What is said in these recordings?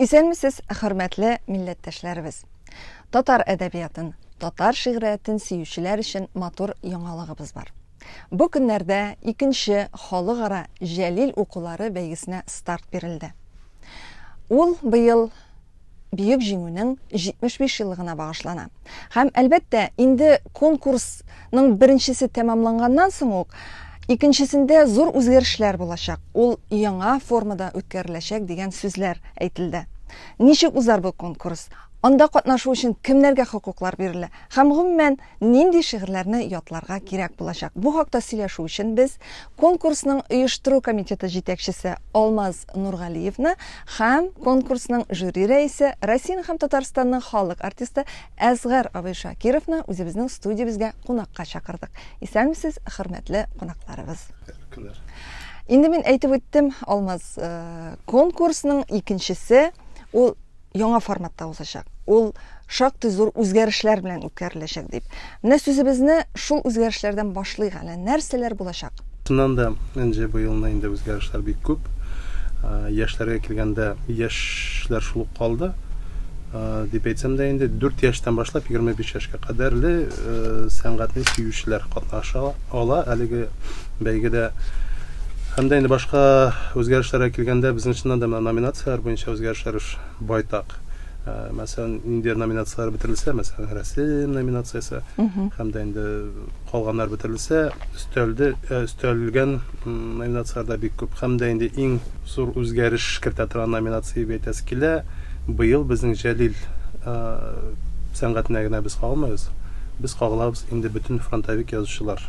Исәнмесез, хөрмәтле милләттәшләребез. Татар әдәбиятын, татар шигъриятын сөючеләр өчен матур яңалыгыбыз бар. Бу көннәрдә 2нче халыкара Җәлил укулары бәйгесенә старт бирелде. Ул быел Бөек җиңүнең 75 еллыгына багышлана. Һәм әлбәттә, инде конкурсның беренчесе тәмамланганнан соң ук икенчесендә зур үзгәрешләр булачак. Ул яңа формада үткәреләчәк дигән сүзләр әйтелде. Ничек узар бу конкурс? Анда катнашу өчен кемнәргә хокуклар бирелә? Һәм гомумән нинди шигырьләрне ятларга кирәк булачак? Бу хакта сөйләшү өчен без конкурсның оештыру комитеты җитәкчесе Алмаз Нургалиевны һәм конкурсның жюри рәисе Россия һәм Татарстанның халык артисты Әзгәр абый Шакировны үзебезнең студиябезгә кунакка чакырдык. Исәнмесез, хөрмәтле кунакларыбыз. Инде мин әйтеп үттем, Алмаз, конкурсның икенчесе ул яңа форматта узачак. Ул шактый зур үзгәрешләр белән үткәреләчәк дип. Менә сүзебезне шул үзгәрешләрдән башлыйк әле. Нәрсәләр булачак? Шуннан да инде быелны инде үзгәрешләр бик күп. Яшьләргә килгәндә яшьләр шул ук калды. Дип әйтсәм дә инде 4 яшьтән башлап 25 яшькә кадәрле сәнгатьне сөючеләр катнаша ала әлеге бәйгедә. Һәм дә инде башка үзгәрешләргә килгәндә безнең чыннан да номинациялар буенча үзгәрешләр байтак. Мәсәлән, инде номинациялар бетерелсә, мәсәлән, рәсем номинациясе, һәм дә инде калганнар бетерелсә, өстәлгән номинацияларда бик күп. Һәм дә инде иң зур үзгәреш кертә торган номинация бәйтәсе килә. Быел безнең Җәлил сәнгатенә генә без кагылмабыз. Без кагылабыз инде бөтен фронтовик язучылар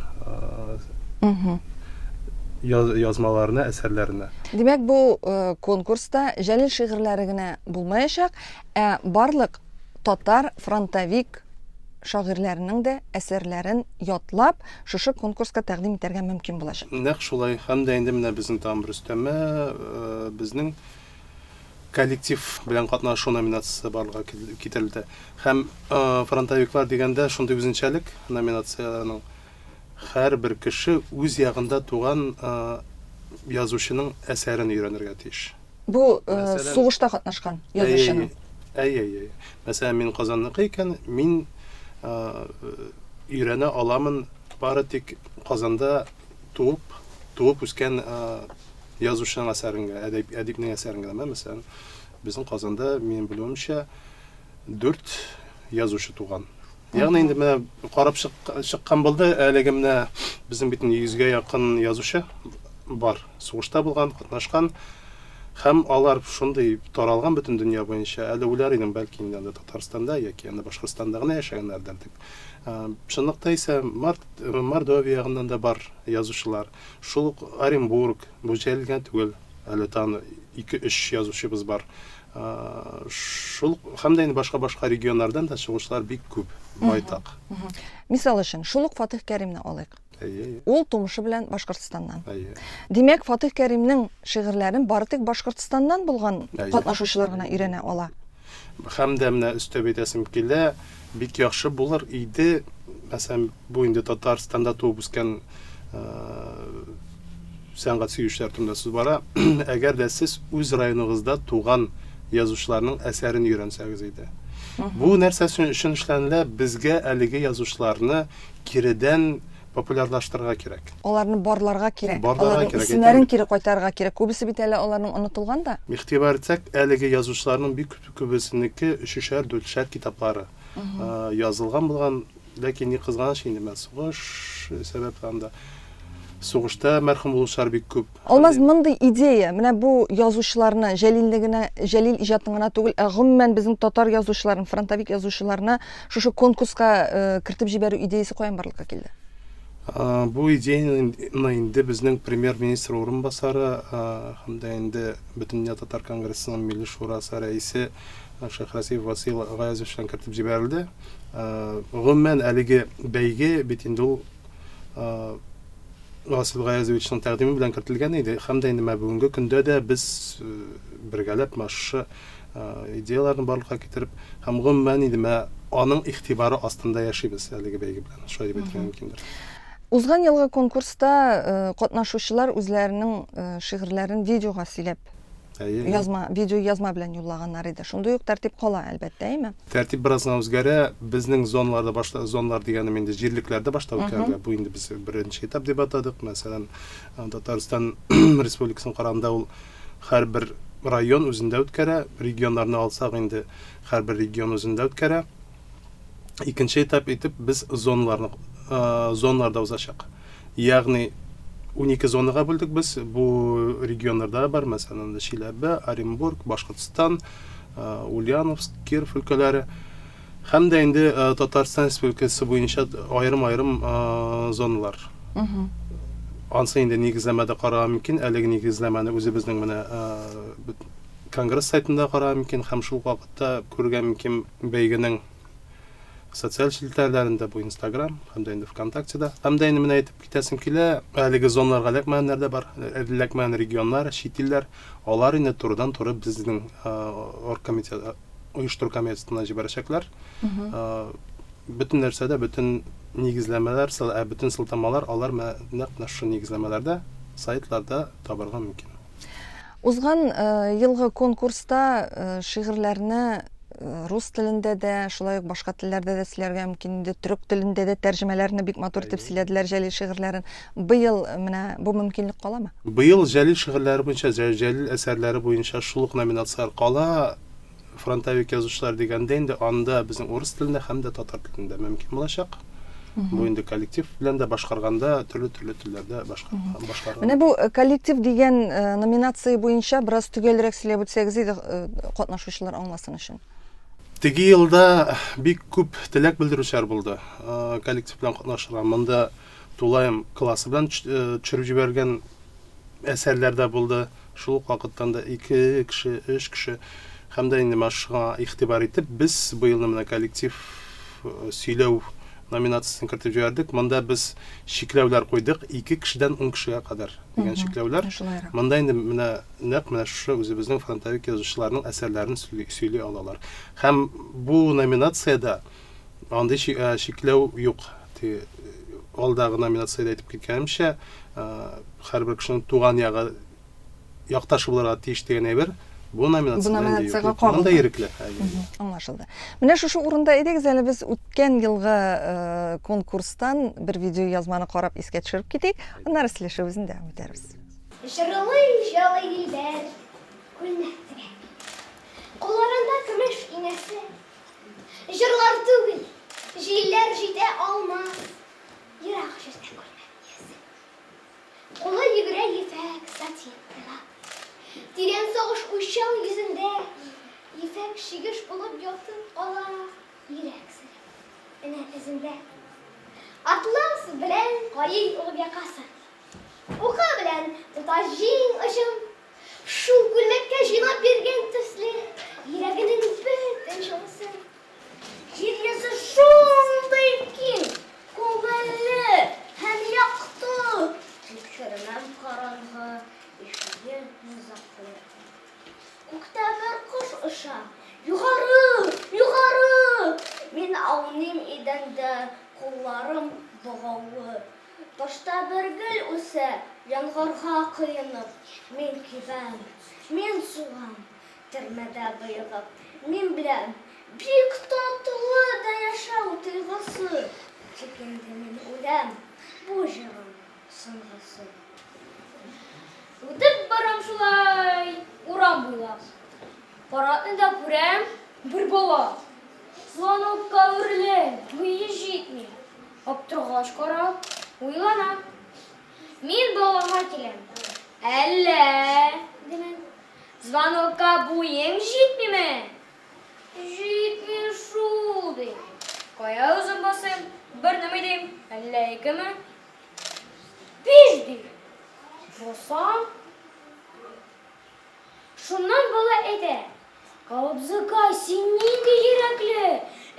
язмаларына, әсәрләренә. Димәк, бу конкурста Җәлил шигырьләре генә булмаячак, барлык татар фронтовик шагыйрьләренең дә әсәрләрен ятлап, шушы конкурска тәкъдим итәргә мөмкин булачак. Нәкъ шулай. Һәм дә инде менә безнең тамыр өстәмә безнең коллектив белән катнашу номинациясе барлыгы китерелде. Һәм фронтовиклар дигәндә шундый үзенчәлек номинацияләрнең һәрбер кеше үз ягында туган язучының әсәрен өйрәнергә тиеш. Бу сугышта катнашкан язучының. Мәсәлән, мин Казанныкы икән, мин өйрәнә аламын бары тик Казанда туып үскән язучының әсәрен, әдипнең әсәрен генә. Мәсәлән, безнең Казанда, минем белүемчә, 4 язучы туган. Ягъни инде менә карап чыккан булды, әлеге менә безнең битен 100гә якын язучы бар. Сугышта булган, катнашкан һәм алар шундый таралган бөтен дөнья буенча. Әле уйлар идем, бәлки инде Татарстанда яки Башкортстанда гына яшәгәннәрдер дип. Чынлыкта исә Мордовия ягыннан да бар язучылар. Шул ук Оренбург, бу Җәлилгә түгел, әле таны 2-3 язучыбыз бар. Шул һәм дә башка регионнардан да чыгышлар бик күп, байтак. Мисал өчен, шул ук Фатих Кәримне алыйк. Ул тумышы белән Башкортстаннан. Димәк, Фатих Кәримнең шигырьләрен бары тик Башкортстаннан булган катнашучылар гына өйрәнә ала. Һәм дә менә өстәп әйтәсем килә, бик яхшы булыр иде, мәсәлән, бу инде Татарстанда туып үскән сәнгать сөючеләр турында сүз бара. Әгәр дә сез үз районыгызда туган язучыларның әсәрен өйрәнсәгез иде. Бу нәрсә өчен эшләнелә, безгә әлеге язучыларны киредән популярлаштырырга кирәк. Аларны барларга кирәк. Аларның исемнәрен кире кайтарырга кирәк. Күбесе бит әле аларның онытылган да. Игътибар итсәк, әлеге язучыларның бик күбесенеке 3-4 китаплары язылган булган, ләкин ни кызганыч инде мен сугыш сәбәпләрендә сугышта мәрхүм булучылар бик күп. Алмаз, мондый идея, менә бу язучыларны, Җәлил иҗатын гына түгел, гомумән безнең татар язучыларын, фронтовик язучыларны шушы конкурска кертеп җибәрү идеясе каян барлыкка килде? Бу идеяны инде безнең премьер-министр урынбасары һәм дә инде бөтен татар конгрессының милли шурасы рәисе Шәһрәсиев Васил Гаязов белән кертеп җибәрелде. Гомумән әлеге бәйге бит инде ул Васил Гаязовичның тәкъдиме белән кертелгән иде. Һәм дә инде бүгенге көндә дә без бергәләп машы идеяларны барлыкка китереп, һәм гомумән инде аның игътибары астында яшибез әлеге бәйге белән. Шулай дип әйтергә мөмкиндер. Узган елгы конкурста катнашучылар үзләренең шигырьләрен видеога сөйләп язма, видео язма белән юллаганнар иде. Шундый ук тәртип кала, әлбәттә, әйме? Тәртип бераз үзгәрә. Безнең зоналарда зоналар дигәнем инде җирлекләрдә башта үткәргән. Бу инде без беренче этап дип атадык. Мәсәлән, Татарстан Республикасының карамында ул һәрбер район үзендә үткәрә. Регионнарны алсак инде һәрбер регион үзендә үткәрә. Икенче этап итеп без зоналарда узачак. Ягъни 12 зонага бүлдек без. Бу регионнарда бар, мәсәлән, Чиләбе, Оренбург, Башкортстан, Ульяновск, Киров өлкәләре. Һәм дә инде Татарстан Республикасы буенча аерым зоналар. Ансы инде нигезләмәдә карарга мөмкин. Әлеге нигезләмәне үзебезнең менә Конгресс сайтында карарга мөмкин һәм шул вакытта күрергә мөмкин бәйгенең социаль челтәрләрендә, бу Instagram һәм дә инде ВКонтактеда. Һәм дә инде менә әйтеп китәсем килә, әлеге зоналарга эләкмәгәннәр дә бар. Эләкмәгән регионнар, чит илләр, алар инде турыдан-туры безнең оргкомитет оештыру комитетына җибәрәчәкләр. Бөтен нәрсәдә, бөтен нигезләмәләр, бөтен сылтамалар алар нәкъ шул нигезләмәләрдә, сайтларда табарга мөмкин. Узган елгы конкурста шигырьләрне рус телендә дә, шулай ук башка телләрдә дә сөйләргә мөмкин инде, төрек телендә дә тәрҗемәләрне бик матур итеп сөйләделәр Җәлил шигырьләрен. Быел менә бу мөмкинлек каламы? Быел Җәлил шигырьләре буенча, Җәлил әсәрләре буенча шул ук номинациялар кала. Фронтовик язучылар дигәндә инде анда безнең урыс телендә һәм дә татар телендә мөмкин булачак. Бу инде коллектив белән дә башкарганда төрле телләрдә башкарган. Менә бу коллектив дигән номинация буенча бераз төгәлрәк сөйләп үтсәгез иде, катнашучылар аңласын өчен. Теге елда бик күп теләк белдерүчеләр булды. Коллектив белән катнашырга. Монда тулаем классы белән төшереп җибәргән әсәрләр дә булды. Шул вакыттан да 2 кеше, 3 кеше һәм дә инде машыга игътибар итеп, без бу елны менә коллектив сөйләү номинациясын кертеп җибәрдек. Монда без шикләүләр куйдык, 2 кешедән 10 кешегә кадәр дигән шикләүләр. Монда инде менә шу үзебезнең фронтовик язучыларның әсәрләрен сөйли алалар. Һәм бу номинациядә андый шикләү юк. Алдагы номинациядә әйтеп киткәнемчә, һәрбер кешенең туган ягы якташы булырга тиеш дигән әйбер. Бу номинациягә кагылды. Ирекле. Аңлашылды. Менә шушы урында әйдәгез әле без үткән елгы конкурстан бер видео язманы карап искә төшереп китик. Аннары сөйләшүбезне дәвам итәрбез. Җырлый җылы илдәр, күлмәктә. Кулларында көмеш инәсе. Җырлар түгел, җилләр җитә алмас. Ерак җирдә күлмәк ясы. Кулы йөгерә ефәк сатинлар. Тирән сагыш уйчан йөзендә, ефәк шигеш булып ятып кала йөрәк сыры. Әнә эзендә. Атлас белән кайый ул якасы. Ука белән тутажин ышым. Шул күлмәккә җыйнап биргән төсле, йөрәгенең бөтен җылысы. Җир йөзе шундый киң, күңелле һәм якты. Тикшермәм караңгы. Күктә бер кош оша, югары, югары. Мин ауним идәндә, кулларым богавы. Ташта бер гөл үсә, яңгырга кыенып. Мин кибәм, мин сугам, төрмәдә быегып. Мин беләм, бик татлы да яшәү тойгысы. Тик инде мин үләм, бу җырым соңгысы. Үтеп барам шулай, урам буйлап. Паратны да күрәм, бер бала. Звонокка үрелә, буе җитми. Аптыргач карап, уйлана. Мин балага киләм. Әллә, димән. Звонокка буең җитмиме? Җитми шул, ди. Кая үзем басыйм? Бер нәмә дим, әллә икеме? 5 ди. Басам. Шуннан бала әйтә. Кабзыкай, син нинди йөрәкле?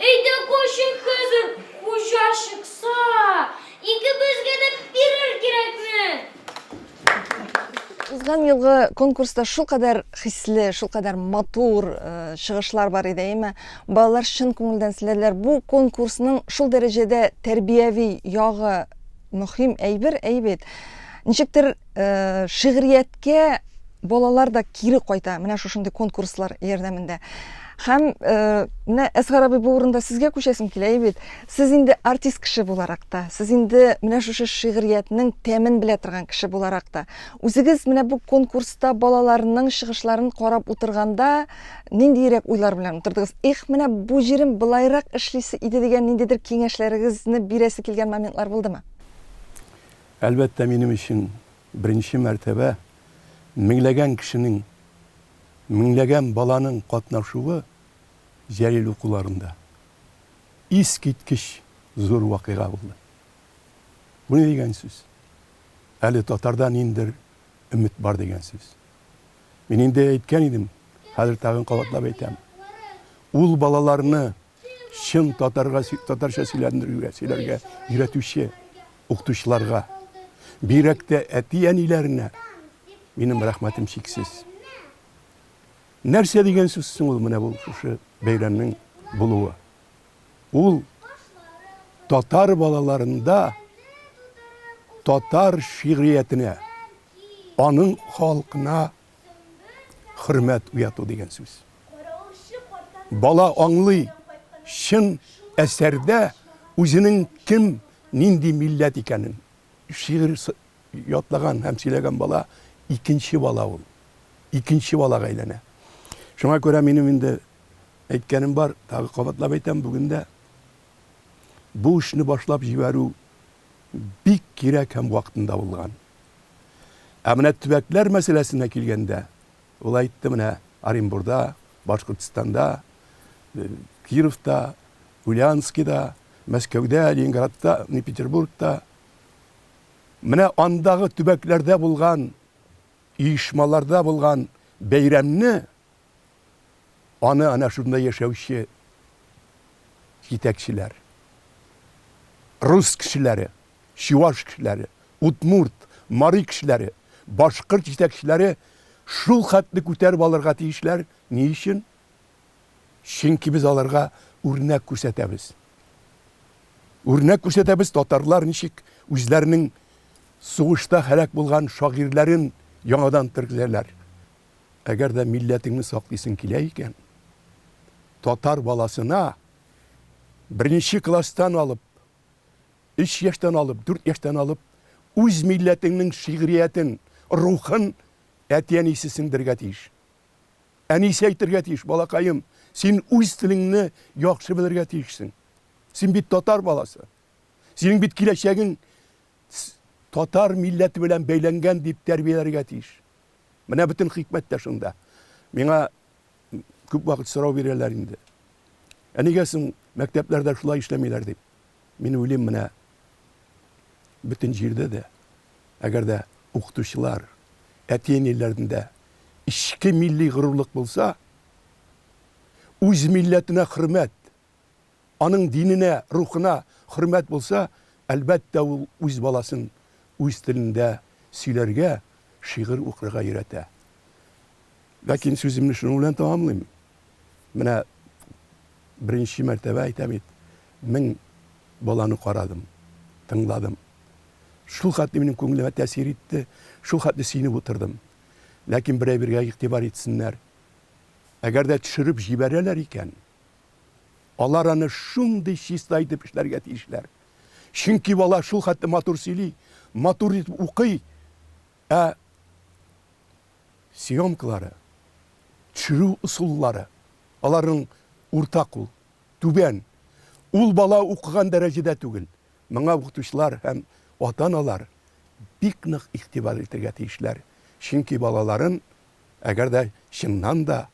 Әйдә качык хәзер, хуҗа чыкса. Икебезгә дә бирер кирәкме? Узган елгы конкурста шулкадәр хисле, шулкадәр матур чыгышлар бар иде, әйме? Балалар чын күңелдән сөйләделәр. Бу конкурсның шул дәрәҗәдә тәрбияви ягы мөһим әйбер, әйбет. Ничектер шигърияткә балалар да кире кайта менә шушындый конкурслар ярдәмендә. Һәм менә Әсгар абый бу урында сезгә күчәсем килә бит. Сез инде артист кеше буларак та, сез инде менә шушы шигъриятның тәмен белә торган кеше буларак та, үзегез менә бу конкурста балаларның чыгышларын карап утырганда ниндирәк уйлар белән утырдыгыз? Менә бу җирем былайрак эшлисе иде дигән ниндидер киңәшләрегезне бирәсе килгән моментлар булдымы? Әлбәттә, минем өчен беренче мәртәбә меңләгән кешенең, меңләгән баланың катнашуы Җәлил укуларында искиткеч зур вакыйга булды. Бу ни дигән сүз? Әле татарда ниндер өмет бар дигән сүз. Мин инде әйткән идем, хәзер тагын кабатлап әйтәм. Ул балаларны чын татарча сөйләргә өйрәтүче укытучыларга, бигрәк тә әти-әниләренә минем рәхмәтем чиксез. Нәрсә дигән сүз соң ул менә бу шушы бәйрәмнең булуы? Ул татар балаларында татар шигъриятенә, аның халкына хөрмәт уяту дигән сүз. Бала аңлый, чын әсәрдә үзенең кем, нинди милләт икәнен. Шигырь ятлаган һәм сөйләгән бала икенче бала ул. Икенче балага әйләнә. Шуңа күрә минем инде әйткәнем бар, тагы кабатлап әйтәм бүгендә. Бу эшне башлап җибәрү бик кирәк һәм вакытында булган. Ә менә төбәкләр мәсьәләсенә килгәндә, ул әйтте менә Оренбургда, Башкортстанда, Кировта, Ульяновскида, Мәскәүдә, Ленинградта, Петербургта. Менә андагы төбәкләрдә булган, оешмаларда булган бәйрәмне аны ана шунда яшәүче җитәкчеләр, рус кешеләре, чуваш кешеләре, удмурт, мари кешеләре, башкорт җитәкчеләре шул хәтле күтәреп алырга тиешләр. Ни өчен? Чөнки без аларга үрнәк күрсәтәбез. Үрнәк күрсәтәбез, татарлар ничек үзләренең сугышта һәлак булган шагыйрьләрен яңадан тергезәләр. Әгәр дә милләтеңне саклыйсың килә икән, татар баласына беренче класстан алып, 3 яшьтән алып, 4 яшьтән алып, үз милләтеңнең шигъриятен, рухын әти-әнисе сеңдергә тиеш. Әнисе әйтергә тиеш: балакаем, син үз телеңне яхшы белергә тиешсең. Син бит татар баласы. Синең бит киләчәгең татар милләте белән бәйләнгән дип тәрбияләргә тиеш. Менә бөтен хикмәт тә шунда. Миңа күп вакыт сорау бирәләр инде. Нигә соң мәктәпләрдә шулай эшләмиләр дип. Мин уйлыйм, менә бөтен җирдә дә, әгәр дә укытучылар, әти-әниләрендә ичке милли горурлык булса, үз милләтенә хөрмәт, аның диненә, рухына хөрмәт булса, әлбәттә ул үз баласын үз телендә сөйләргә, шигырь укырга өйрәтә. Ләкин сүземне шуның белән тәмамлыйм. Менә беренче мәртәбә әйтәм бит, 1000 баланы карадым, тыңладым. Шул хәтле минем күңелемә тәэсир итте, шул хәтле сөйнеп утырдым. Ләкин берәй-бергә игътибар итсеннәр. Әгәр дә төшереп җибәрәләр икән, алар аны шундый чиста итеп эшләргә тиешләр. Чөнки бала шул хәтле матур сөйли, матур итеп укый. Съемкалары, төшерү ысуллары, аларның уртак ул, түбән. Ул бала укыган дәрәҗәдә түгел. Моңа укытучылар һәм ата-аналар бик нык игътибар итәргә тиешләр. Чөнки балаларын әгәр дә чыннан да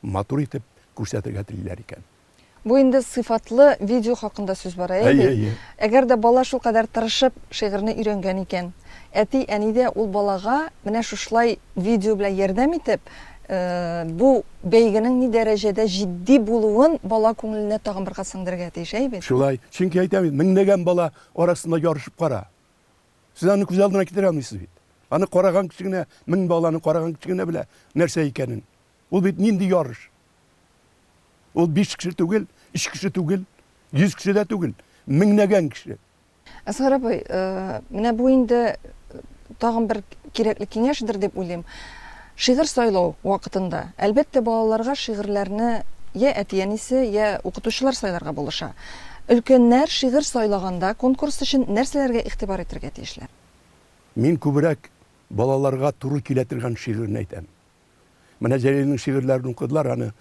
матур итеп күрсәтергә телиләр икән. Бу инде сыйфатлы видео хакында сүз бара. Әгәр дә бала шул кадәр тырышып шигырьне өйрәнгән икән, әти-әни дә ул балага менә шушлай видео белән ярдәм итеп, бу бәйгенең ни дәрәҗәдә җитди булуын бала күңеленә тагын бер касындырырга тиеш, әйбит. Шулай, чөнки әйтәм, меңләгән бала арасында ярышып кара. Сез аны күз алдына китерә алмыйсыз бит. Аны караган кичегенә, 1000 баланы караган кичегенә белә нәрсә икәнен. Ул бит нинди ярыш? Ул 5 кеше түгел, 3 кеше түгел, 100 кеше дә түгел, меңләгән кеше. Әсгар абый, менә бу инде тагын бер кирәкле киңәшдер дип уйлыйм. Шигырь сайлау вакытында, әлбәттә, балаларга шигырьләрне я әтиянисе, я укытучылар сайларга булыша. Өлкәннәр шигырь сайлаганда конкурс өчен нәрсәләргә игътибар итәргә тиешләр? Мин күбрәк балаларга туры килә торган шигырьне әйтәм. Менә Җәлилнең шигырьләрен укыдылар, аны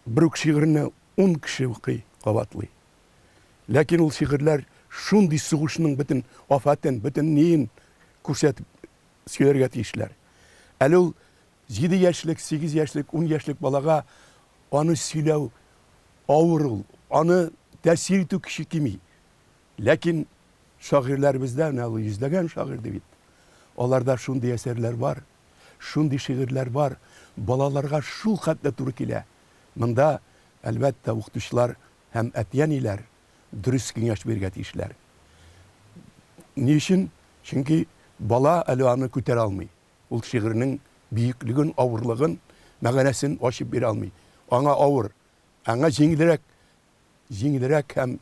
бер үк шигырьне 10 кеше укый, кабатлый. Ләкин ул шигырьләр шундый сугышның бөтен афатын, бөтен ниен күрсәтеп сөйләргә тиешләр. Әле ул 7 яшьлек, 8 яшьлек, 10 яшьлек балага аны сөйләү авыр ул, аны тәэсир итү кеше кими. Ләкин шагыйрьләребездә ул йөзләгән шагыйрь бит. Аларда шундый әсәрләр бар, шундый шигырьләр бар, балаларга шул хәтле туры килә. Монда әлбәттә укытучылар һәм әтияниләр дөрес киңәш бирергә тиешләр. Ни өчен? Чөнки бала әле аны күтәрә алмый. Ул шигырьнең бийеклеген, авырлыгын, мәгънәсен ачып бирә алмый. Аңа авыр, аңа җиңелрәк һәм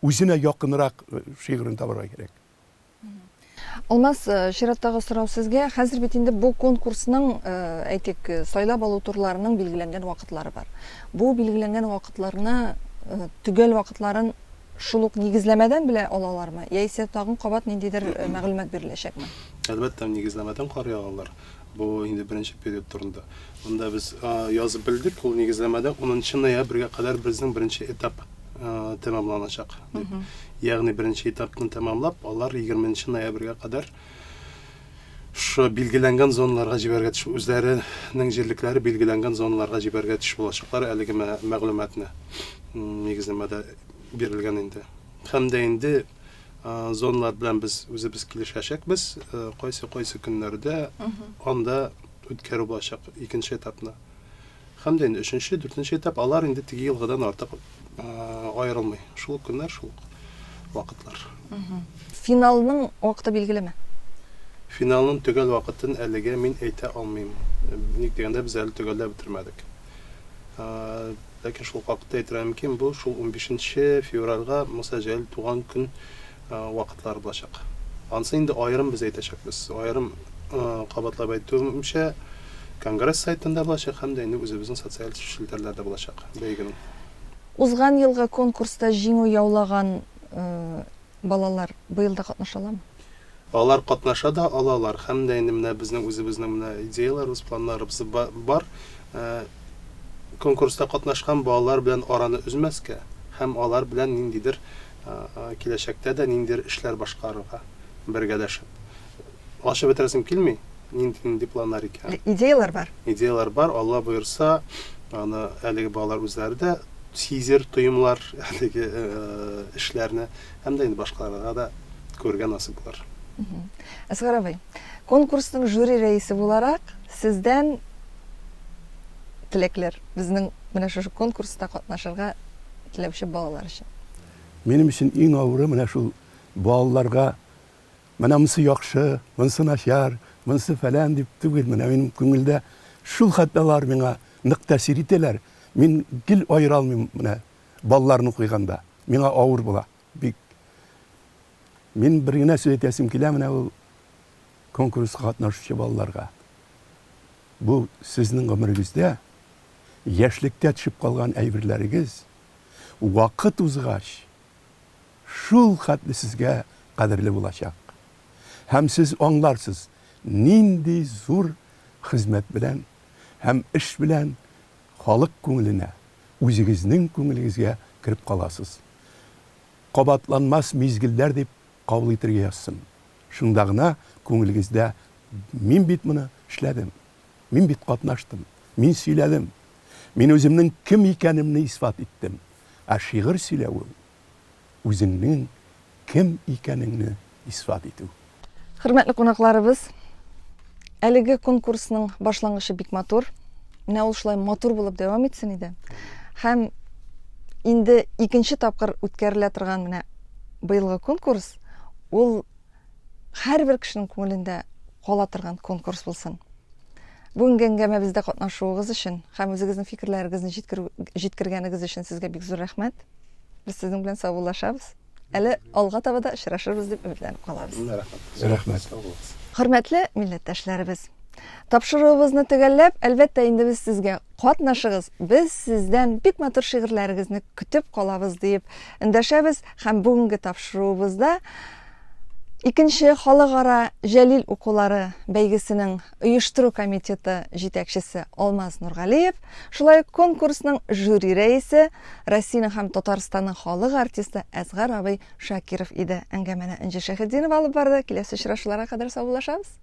үзенә якынрак шигырен табарга кирәк. Алмаз, чираттагы сорау сезгә. Хәзер бит инде бу конкурсның, әйтик, сайлап алу турларының билгеләнгән вакытлары бар. Бу билгеләнгән вакытларны, төгәл вакытларын шул ук нигезләмәдән белә алалармы? Яисә тагын кабат ниндидер мәгълүмат биреләчәкме? Әлбәттә, нигезләмәдән карый алалар. Бу инде беренче период турында. Монда без язып белдек, ул нигезләмәдә 10 ноябрьгә кадәр безнең беренче этап тәмамланачак. Ягъни беренче этапны тәмамлап, алар 20 ноябрьгә кадәр шу билгеләнгән зоналарга җибәргә тиеш, үзләренең җирлекләре билгеләнгән зоналарга җибәргә тиеш булачаклар әлеге мәгълүматны нигезләмәдә бирелгән инде. Һәм дә инде зоналар белән без үзебез килешәчәкбез, кайсы көннәрдә анда үткәрү булачак икенче этапны. Һәм дә инде 3-нче, 4-нче этап алар инде теге елгыдан артык аерылмый. Шул көннәр, шул вакытлар. Финалның вакыты билгелеме? Финалның төгәл вакытын әлегә мин әйтә алмыйм. Ник дигәндә без әле төгәлләп бетермәдек. Ләкин шул вакытта әйтергә мөмкин, бу шул 15 февральгә Муса Җәлил туган көн вакытлар булачак. Ансы инде аерым без әйтәчәкбез. Аерым кабатлап әйтүемчә, конгресс сайтында булачак һәм дә инде үзебезнең социаль челтәрләрдә булачак бәйгенең. Узган елгы конкурста җиңү яулаган балалар быел да катнаша аламы? Алар катнаша да алалар. Һәм дә инде менә безнең үзебезнең идеяларыбыз, планнарыбыз бар. Конкурста катнашкан балалар белән араны үзмәскә һәм алар белән ниндидер киләчәктә дә ниндидер эшләр башкарырга бергәләшеп. Ачып бетерәсем килми, нинди планнар икән. Идеялар бар. Идеялар бар, Алла боерса, аны әлеге балалар үзләре дә сизер, тоемлар әлеге эшләрне һәм дә инде башкаларга да күргән насыйп булыр. Әсгар абый, конкурсның жюри рәисе буларак, сездән теләкләр безнең менә шушы конкурста катнашырга теләүче балалар өчен. Минем өчен иң авыры менә шул балаларга менә монсы яхшы, монсы начар, монсы фәлән дип түгел, менә минем күңелдә шул хәтләр миңа нык тәэсир итәләр. Мин гел аера алмыйм менә балаларны куйганда. Миңа авыр була. Бик. Мин бер генә сүз әйтәсем килә менә ул конкурска катнашучы балаларга. Бу сезнең гомерегездә яшьлектә төшеп калган әйберләрегез вакыт узгач шул хәтле сезгә кадерле булачак. Һәм сез аңларсыз, нинди зур хезмәт белән һәм эш белән халык күңеленә, үзегезнең күңелегезгә кирип каласыз. Кабатланмас мизгелләр дип кабул итәргә язсын. Шунда гына күңелегездә мин бит моны эшләдем, мин бит катнаштым, мин сөйләдем, мин үземнең кем икәнемне исбат иттем. Ә шигырь сөйләү үзеңнең кем икәнеңне исбат итү. Хөрмәтле кунакларыбыз, әлеге конкурсның башлангычы бик матур. Менә ул шулай матур булып дәвам итсен иде. Һәм инде икенче тапкыр үткәрелә торган менә быелгы конкурс, ул һәрбер кешенең күңелендә кала торган конкурс булсын. Бүгенге әңгәмәбездә катнашуыгыз өчен һәм үзегезнең фикерләрегезне җиткергәнегез өчен сезгә бик зур рәхмәт. Без сезнең белән саубуллашабыз. Әле алга таба да очрашырбыз дип өметләнеп калабыз. Рәхмәт. Хөрмәтле милләттәшләребез, Тапшыруыбызны төгәлләп, әлбәттә инде без сезгә катнашыгыз, без сездән бик матур шигырьләрегезне көтеп калабыз дип эндәшәбез һәм бүгенге тапшыруыбызда икенче халыкара җәлил укулары бәйгесенең оештыру комитеты җитәкчесе Алмаз Нургалиев, шулай ук конкурсның жюри рәисе, Россиянең һәм Татарстанның халык артисты Әсгар абый Шакиров иде. Әңгәмәне Энҗе Шәһетдинова алып барды. Киләсе очрашуларга кадәр саулашабыз.